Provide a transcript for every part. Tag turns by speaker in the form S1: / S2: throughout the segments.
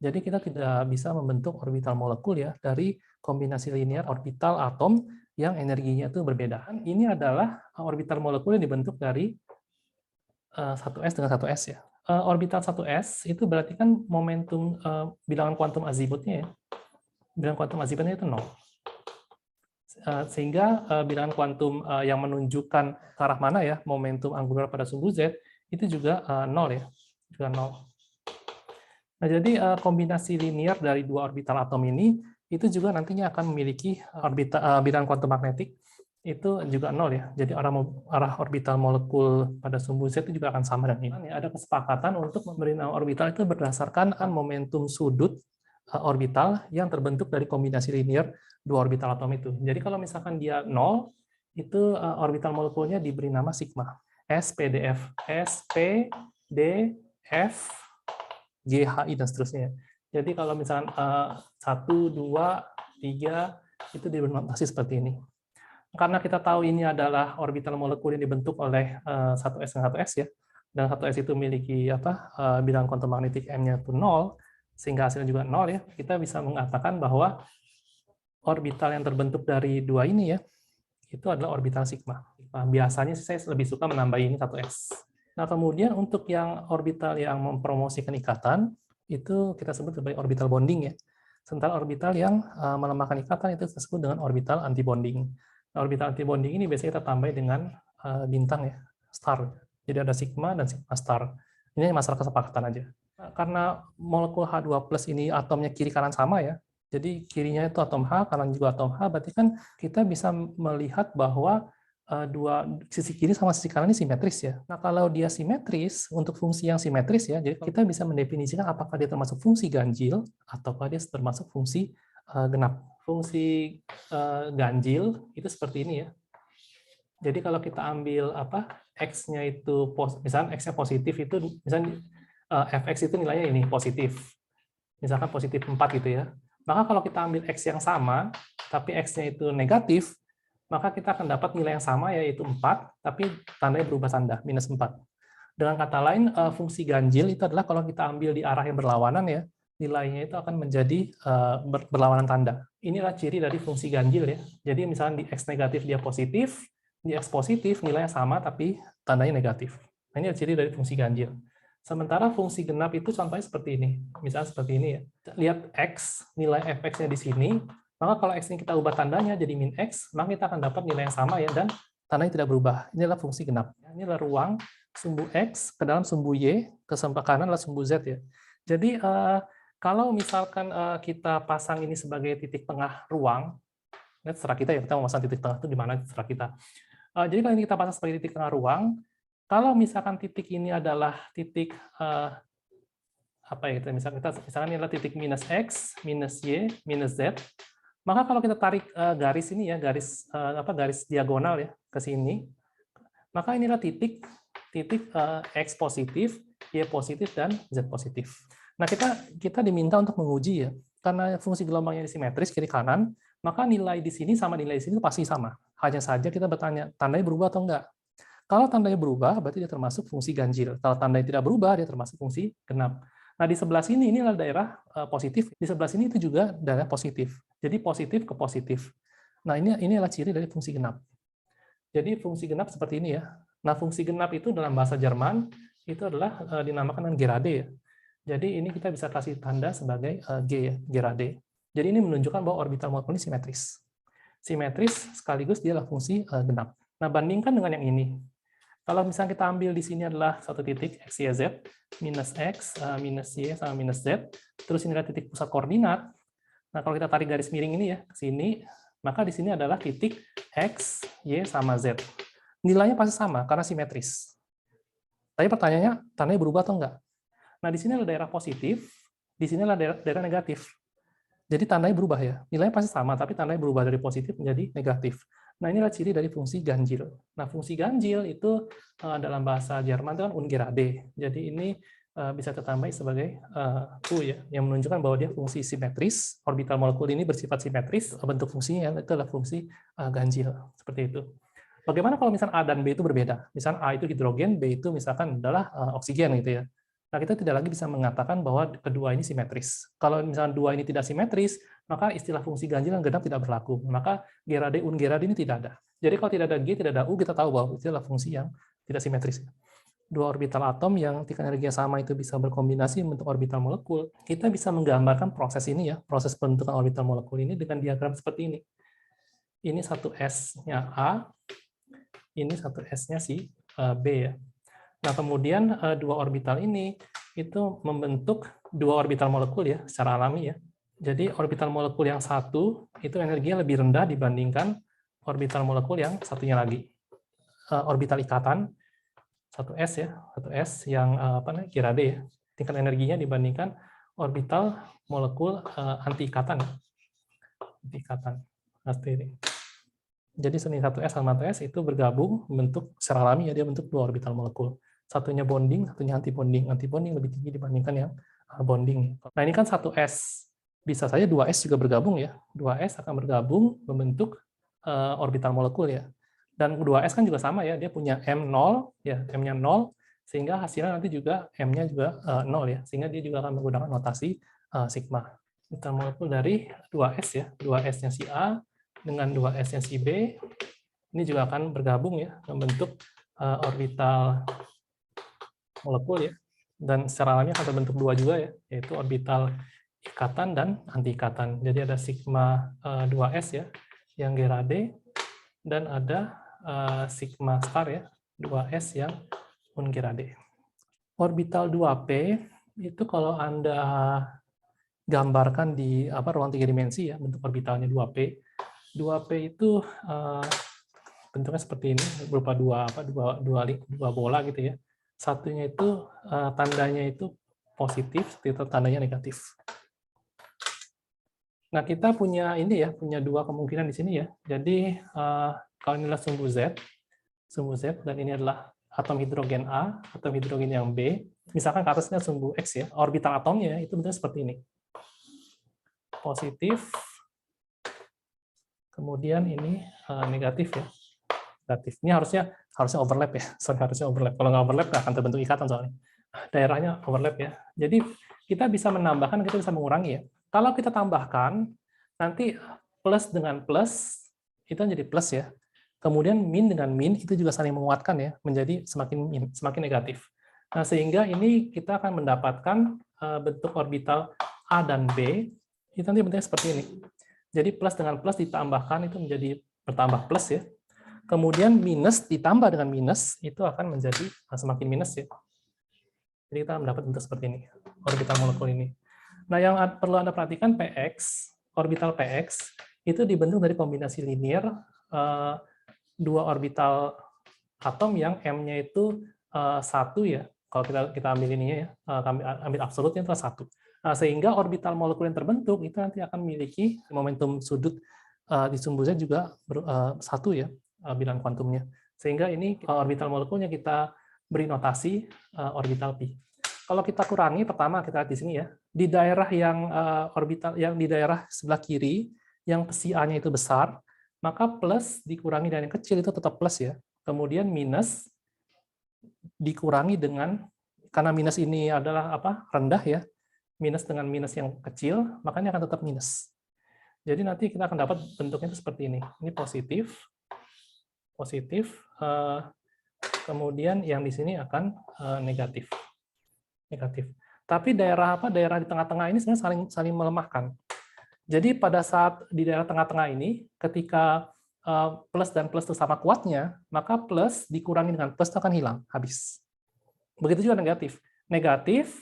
S1: Jadi kita tidak bisa membentuk orbital molekul ya dari kombinasi linear orbital atom yang energinya itu berbeda. Ini adalah orbital molekul yang dibentuk dari 1s dengan 1s ya. Orbital 1s itu berarti kan momentum bilangan kuantum azimutnya ya. Bilangan kuantum azimutnya itu 0. Sehingga bilangan kuantum yang menunjukkan ke arah mana ya momentum angular pada sumbu Z itu juga 0 ya. Juga 0. Nah, jadi kombinasi linear dari dua orbital atom ini itu juga nantinya akan memiliki bilangan kuantum magnetik itu juga 0 ya. Jadi arah orbital molekul pada sumbu Z itu juga akan sama dengan ini. Ada kesepakatan untuk memberi nama orbital itu berdasarkan momentum sudut orbital yang terbentuk dari kombinasi linear dua orbital atom itu. Jadi kalau misalkan dia 0, itu orbital molekulnya diberi nama sigma. SPDF, SPDF, GHI, dan seterusnya. Jadi kalau misalkan 1, 2, 3, itu diberi notasi seperti ini. Karena kita tahu ini adalah orbital molekul yang dibentuk oleh 1s dan 1s ya, dan 1s itu memiliki bilangan kuantum magnetik M-nya itu 0, sehingga hasilnya juga 0 ya, kita bisa mengatakan bahwa orbital yang terbentuk dari dua ini ya, itu adalah orbital sigma. Biasanya saya lebih suka menambah ini 1s. Nah, kemudian untuk yang orbital yang mempromosikan ikatan, itu kita sebut sebagai orbital bonding ya. Sementara orbital yang melemahkan ikatan itu disebut dengan orbital antibonding. Nah, orbital antibonding ini biasanya kita tambah dengan bintang ya, star. Jadi ada sigma dan sigma star. Ini masalah kesepakatan aja. Nah, karena molekul H2+ ini atomnya kiri kanan sama ya, jadi kirinya itu atom H, kanan juga atom H, berarti kan kita bisa melihat bahwa dua sisi kiri sama sisi kanan ini simetris ya. Nah, kalau dia simetris, untuk fungsi yang simetris ya, jadi kita bisa mendefinisikan apakah dia termasuk fungsi ganjil ataukah dia termasuk fungsi genap. Fungsi ganjil itu seperti ini ya. Jadi kalau kita ambil x-nya itu misalnya x-nya positif itu misalnya fx itu nilainya ini positif. Misalkan positif 4 gitu ya. Maka kalau kita ambil x yang sama tapi x-nya itu negatif, maka kita akan dapat nilai yang sama yaitu 4, tapi tandanya berubah tanda, minus 4. Dengan kata lain, fungsi ganjil itu adalah kalau kita ambil di arah yang berlawanan ya, nilainya itu akan menjadi berlawanan tanda. Inilah ciri dari fungsi ganjil ya. Jadi misalnya di x negatif dia positif, di x positif nilainya sama tapi tandanya negatif. Nah, ini ciri dari fungsi ganjil. Sementara fungsi genap itu contohnya seperti ini. Misalnya seperti ini ya. Lihat x, nilai fx-nya di sini, maka kalau x ini kita ubah tandanya jadi min x, maka kita akan dapat nilai yang sama ya, dan tandanya tidak berubah. Inilah fungsi genap. Ini adalah ruang sumbu x ke dalam sumbu y, ke sebelah kanan adalah sumbu z ya. Jadi kalau misalkan kita pasang ini sebagai titik tengah ruang, ini terserah kita ya, kita mau pasang titik tengah itu di mana, terserah kita. Jadi kalau ini kita pasang sebagai titik tengah ruang, kalau misalkan titik ini adalah titik misalkan ini adalah titik minus x, minus y, minus z, maka kalau kita tarik garis ini ya, garis diagonal ya ke sini, maka inilah titik x positif, y positif, dan z positif. Nah, kita diminta untuk menguji ya, karena fungsi gelombangnya simetris kiri kanan, maka nilai di sini sama nilai di sini pasti sama. Hanya saja kita bertanya, tandanya berubah atau enggak? Kalau tandanya berubah, berarti dia termasuk fungsi ganjil. Kalau tandanya tidak berubah, dia termasuk fungsi genap. Nah, di sebelah sini ini adalah daerah positif, di sebelah sini itu juga daerah positif. Jadi positif ke positif. Nah, ini adalah ciri dari fungsi genap. Jadi fungsi genap seperti ini ya. Nah, fungsi genap itu dalam bahasa Jerman itu adalah dinamakan dengan Gerade ya. Jadi ini kita bisa kasih tanda sebagai G ya, Gerade. Jadi ini menunjukkan bahwa orbital molekul ini simetris. Simetris sekaligus dia adalah fungsi genap. Nah, bandingkan dengan yang ini. Kalau misalnya kita ambil di sini adalah satu titik x, y, z, minus x, minus y, sama minus z, terus ini adalah titik pusat koordinat. Nah, kalau kita tarik garis miring ini ya, ke sini, maka di sini adalah titik x, y, sama z. Nilainya pasti sama, karena simetris. Tapi pertanyaannya, tandanya berubah atau enggak? Nah, di sini adalah daerah positif, di sini adalah daerah negatif. Jadi tandanya berubah ya. Nilainya pasti sama, tapi tandanya berubah dari positif menjadi negatif. Nah, inilah ciri dari fungsi ganjil. Nah, fungsi ganjil itu dalam bahasa Jerman itu kan ungerade. Jadi ini bisa tertambahi sebagai U ya, yang menunjukkan bahwa dia fungsi simetris. Orbital molekul ini bersifat simetris, bentuk fungsinya itu adalah fungsi ganjil, seperti itu. Bagaimana kalau misalnya A dan B itu berbeda? Misalnya A itu hidrogen, B itu misalkan adalah oksigen gitu ya. Nah, kita tidak lagi bisa mengatakan bahwa kedua ini simetris. Kalau misalnya dua ini tidak simetris, maka istilah fungsi ganjil dan genap tidak berlaku. Maka Gerade, Ungerade ini tidak ada. Jadi kalau tidak ada G, tidak ada U, kita tahu bahwa itu adalah fungsi yang tidak simetris. Dua orbital atom yang tingkat energinya sama itu bisa berkombinasi membentuk orbital molekul. Kita bisa menggambarkan proses ini ya, proses pembentukan orbital molekul ini dengan diagram seperti ini. Ini satu S-nya A, ini satu S-nya si B ya. Nah, kemudian dua orbital ini itu membentuk dua orbital molekul ya, secara alami ya. Jadi orbital molekul yang satu itu energinya lebih rendah dibandingkan orbital molekul yang satunya lagi. Orbital ikatan, satu S ya, satu S yang Gerade ya, tingkat energinya dibandingkan orbital molekul anti ikatan. Anti ikatan. Jadi seni 1S sama 1S itu bergabung membentuk secara alami ya, dia bentuk dua orbital molekul. Satunya bonding, satunya antibonding. Antibonding lebih tinggi dibandingkan yang bonding. Nah, ini kan 1S. Bisa saja 2S juga bergabung ya. 2S akan bergabung membentuk orbital molekul ya. Dan 2S kan juga sama ya, dia punya M0 ya, M-nya 0, sehingga hasilnya nanti juga M-nya juga 0 ya, sehingga dia juga akan menggunakan notasi sigma. Orbital molekul dari 2S ya, 2S-nya si A dengan 2S-nya si B, ini juga akan bergabung ya, membentuk orbital molekul ya, dan secara alami akan terbentuk dua juga ya, yaitu orbital ikatan dan anti ikatan. Jadi ada sigma 2s ya, yang Gerade, dan ada sigma star ya, 2s yang Ungerade. Orbital 2p itu kalau Anda gambarkan di ruang 3 dimensi ya, bentuk orbitalnya 2p. 2p itu bentuknya seperti ini, berupa dua bola gitu ya. Satunya itu tandanya itu positif, itu tandanya negatif. Nah, kita punya ini ya, punya dua kemungkinan di sini ya. Jadi kalau ini adalah sumbu Z, dan ini adalah atom hidrogen A, atom hidrogen yang B. Misalkan ke atasnya sumbu X ya, orbital atomnya itu bentuknya seperti ini. Positif, kemudian ini negatif ya. Negatif. Ini harusnya overlap ya. Sorry, harusnya overlap. Kalau nggak overlap nggak akan terbentuk ikatan soalnya. Daerahnya overlap ya. Jadi kita bisa menambahkan, kita bisa mengurangi ya. Kalau kita tambahkan, nanti plus dengan plus itu jadi plus ya. Kemudian min dengan min itu juga saling menguatkan ya, menjadi semakin negatif. Nah, sehingga ini kita akan mendapatkan bentuk orbital A dan B itu nanti bentuknya seperti ini. Jadi plus dengan plus ditambahkan itu menjadi bertambah plus ya. Kemudian minus ditambah dengan minus itu akan menjadi semakin minus ya. Jadi kita mendapat bentuk seperti ini, orbital molekul ini. Nah, yang perlu Anda perhatikan PX, orbital PX itu dibentuk dari kombinasi linear dua orbital atom yang M-nya itu 1 ya. Kalau kita ambil ininya ya, ambil absolutnya itu 1. Nah, sehingga orbital molekul yang terbentuk itu nanti akan memiliki momentum sudut di sumbu Z juga 1 ya, bilangan kuantumnya. Sehingga ini orbital molekulnya kita beri notasi orbital pi. Kalau kita kurangi, pertama kita lihat di sini ya, di daerah yang orbital yang di daerah sebelah kiri yang psi A-nya itu besar, maka plus dikurangi dengan yang kecil itu tetap plus ya. Kemudian minus dikurangi dengan, karena minus ini adalah rendah ya, minus dengan minus yang kecil, makanya akan tetap minus. Jadi nanti kita akan dapat bentuknya itu seperti ini. Ini positif, kemudian yang di sini akan negatif. Tapi daerah di tengah-tengah ini sebenarnya saling melemahkan. Jadi pada saat di daerah tengah-tengah ini, ketika plus dan plus itu sama kuatnya, maka plus dikurangi dengan plus itu akan hilang, habis. Begitu juga negatif. Negatif,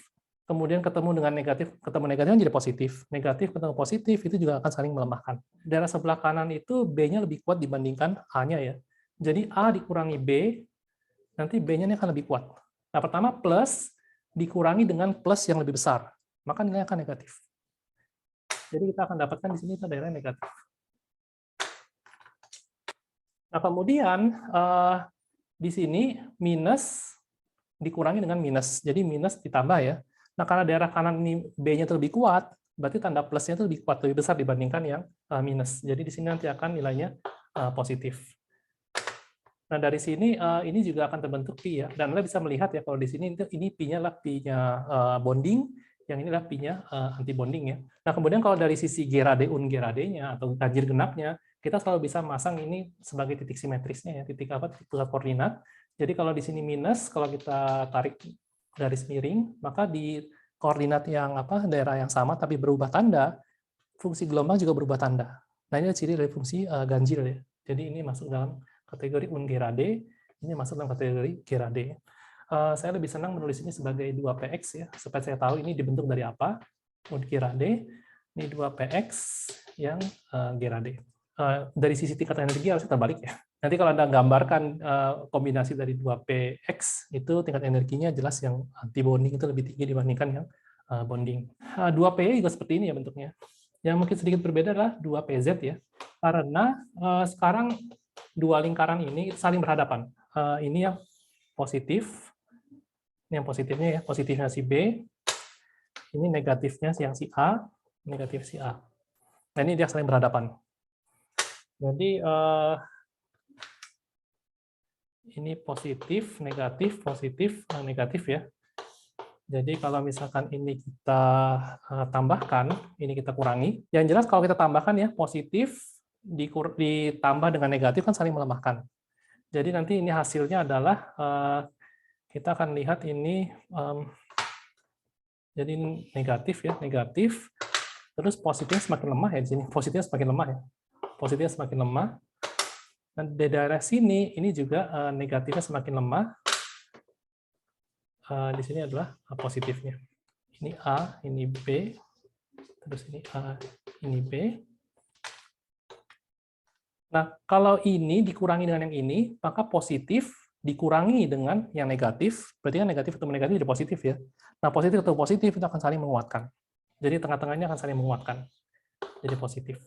S1: kemudian ketemu dengan negatif jadi positif. Negatif ketemu positif, itu juga akan saling melemahkan. Daerah sebelah kanan itu B-nya lebih kuat dibandingkan A-nya ya. Jadi A dikurangi B, nanti B-nya ini akan lebih kuat. Nah, pertama plus dikurangi dengan plus yang lebih besar, maka nilainya akan negatif. Jadi kita akan dapatkan di sini itu daerah negatif. Nah, kemudian di sini minus dikurangi dengan minus. Jadi minus ditambah ya. Nah, karena daerah kanan ini B-nya itu lebih kuat, berarti tanda plusnya itu lebih kuat, lebih besar dibandingkan yang minus. Jadi di sini nanti akan nilainya positif. Nah, dari sini ini juga akan terbentuk pi ya. Dan Anda bisa melihat ya kalau di sini ini pi-nya adalah pi-nya bonding, yang ini adalah pi-nya anti bonding ya. Nah, kemudian kalau dari sisi gerade ungerade-nya atau ganjil genapnya, kita selalu bisa masang ini sebagai titik simetrisnya ya, titik apa? Titik pusat koordinat. Jadi kalau di sini minus, kalau kita tarik garis miring, maka di koordinat yang apa? Daerah yang sama tapi berubah tanda, fungsi gelombang juga berubah tanda. Nah, ini ciri dari fungsi ganjil ya. Jadi ini masuk dalam kategori ungerade, ini masuk dalam kategori gerade. Saya lebih senang menulis ini sebagai 2px ya, supaya saya tahu ini dibentuk dari apa. Ungerade, ini 2px yang gerade. Dari sisi tingkat energi harus terbalik ya. Nanti kalau Anda gambarkan kombinasi dari 2px, itu tingkat energinya jelas yang anti bonding itu lebih tinggi dibandingkan yang bonding. 2p juga seperti ini ya bentuknya. Yang mungkin sedikit berbeda adalah 2pz ya. Karena sekarang dua lingkaran ini saling berhadapan. Ini yang positif, ini yang positifnya ya, positifnya si B, ini negatifnya yang si A, negatif si A. Nah, ini dia saling berhadapan. Jadi ini positif, negatif, negatif ya. Jadi kalau misalkan ini kita tambahkan, ini kita kurangi. Yang jelas kalau kita tambahkan ya, positif ditambah dengan negatif kan saling melemahkan. Jadi nanti ini hasilnya adalah kita akan lihat ini jadi negatif ya, negatif. Terus positifnya semakin lemah ya di sini. Positifnya semakin lemah ya. Positifnya semakin lemah. Dan di daerah sini ini juga negatifnya semakin lemah. Di sini adalah positifnya. Ini A, ini B, terus ini A, ini B. Nah, kalau ini dikurangi dengan yang ini, maka positif dikurangi dengan yang negatif, berarti kan negatif ketemu negatif jadi positif ya. Nah, positif ketemu positif itu akan saling menguatkan. Jadi tengah-tengahnya akan saling menguatkan. Jadi positif.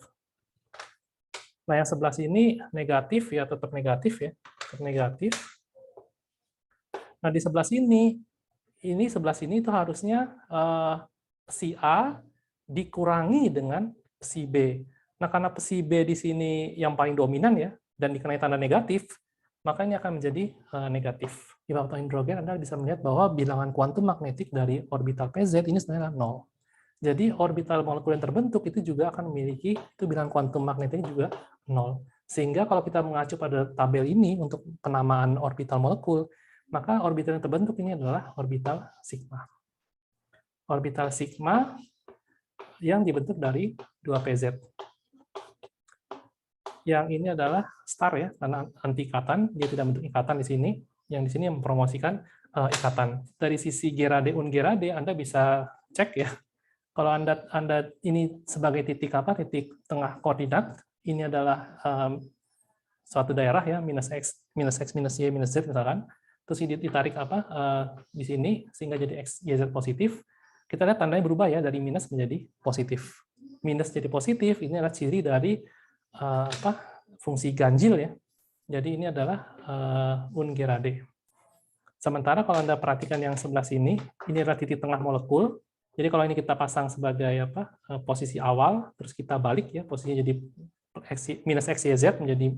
S1: Nah, yang sebelah sini negatif ya, tetap negatif ya, tetap negatif. Nah, di sebelah sini, ini sebelah sini itu harusnya si A dikurangi dengan si B. Nah, karena si B di sini yang paling dominan ya, dan dikenai tanda negatif, makanya akan menjadi negatif. Di waktu hidrogen, Anda bisa melihat bahwa bilangan kuantum magnetik dari orbital PZ ini sebenarnya 0. Jadi orbital molekul yang terbentuk itu juga akan memiliki, itu bilangan kuantum magnetiknya juga 0. Sehingga kalau kita mengacu pada tabel ini untuk penamaan orbital molekul, maka orbital yang terbentuk ini adalah orbital sigma. Orbital sigma yang dibentuk dari 2pz. Yang ini adalah star ya, karena anti ikatan, dia tidak bentuk ikatan di sini. Yang di sini mempromosikan ikatan. Dari sisi gerade ungerade, Anda bisa cek ya. Kalau Anda ini sebagai titik apa? Titik tengah koordinat. Ini adalah suatu daerah ya, minus x, minus y, minus z misalkan. Terus ini ditarik apa di sini sehingga jadi x, y, z positif. Kita lihat tandanya berubah ya dari minus menjadi positif. Minus jadi positif ini adalah ciri dari fungsi ganjil ya. Jadi ini adalah ungerade. Sementara kalau Anda perhatikan yang sebelah sini, ini adalah titik tengah molekul. Jadi kalau ini kita pasang sebagai posisi awal, terus kita balik ya, posisinya jadi minus x, y, z menjadi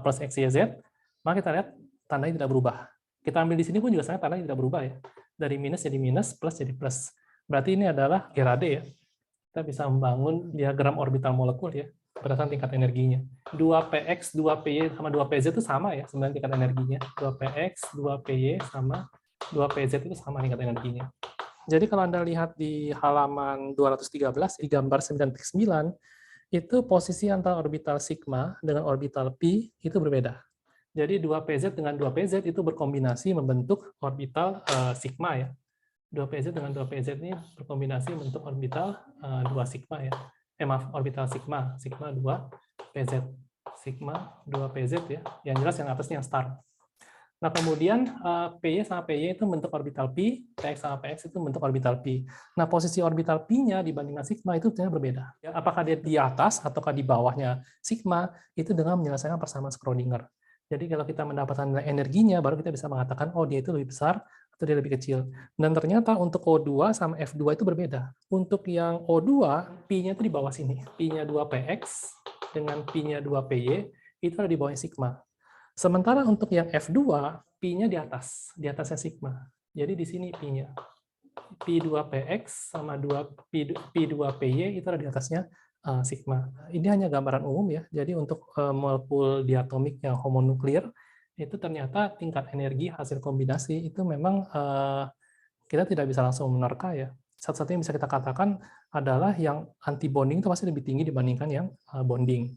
S1: plus x, y, z, maka kita lihat tandanya tidak berubah. Kita ambil di sini pun juga sebenarnya tandanya tidak berubah ya. Dari minus jadi minus, plus jadi plus. Berarti ini adalah gerade ya. Kita bisa membangun diagram orbital molekul ya, berdasarkan tingkat energinya. 2px, 2py, sama 2pz itu sama ya sebenarnya tingkat energinya. 2px, 2py, sama 2pz itu sama tingkat energinya. Jadi kalau Anda lihat di halaman 213, di gambar 9.9, itu posisi antara orbital sigma dengan orbital pi itu berbeda. Jadi 2pz dengan 2pz itu berkombinasi membentuk orbital sigma ya. 2pz dengan 2pz ini berkombinasi membentuk orbital 2 sigma ya. Maaf, orbital sigma 2pz. Sigma 2pz ya. Yang jelas yang atasnya yang star. Nah, kemudian PY sama PY itu bentuk orbital pi, PX sama PX itu bentuk orbital pi. Nah, posisi orbital pi-nya dibandingkan sigma itu ternyata berbeda. Ya, apakah dia di atas ataukah di bawahnya sigma, itu dengan menyelesaikan persamaan Schrödinger. Jadi kalau kita mendapatkan nilai energinya, baru kita bisa mengatakan, oh dia itu lebih besar atau dia lebih kecil. Dan ternyata untuk O2 sama F2 itu berbeda. Untuk yang O2, pi-nya itu di bawah sini. Pi-nya 2px dengan pi-nya 2py, itu ada di bawahnya sigma. Sementara untuk yang F2, Pi-nya di atasnya sigma. Jadi di sini Pi-nya. P2PX sama P2PY itu ada di atasnya sigma. Ini hanya gambaran umum ya. Jadi untuk molekul diatomik yang homonuklir, itu ternyata tingkat energi hasil kombinasi itu memang kita tidak bisa langsung menerka ya. Satu-satunya yang bisa kita katakan adalah yang anti bonding itu pasti lebih tinggi dibandingkan yang bonding.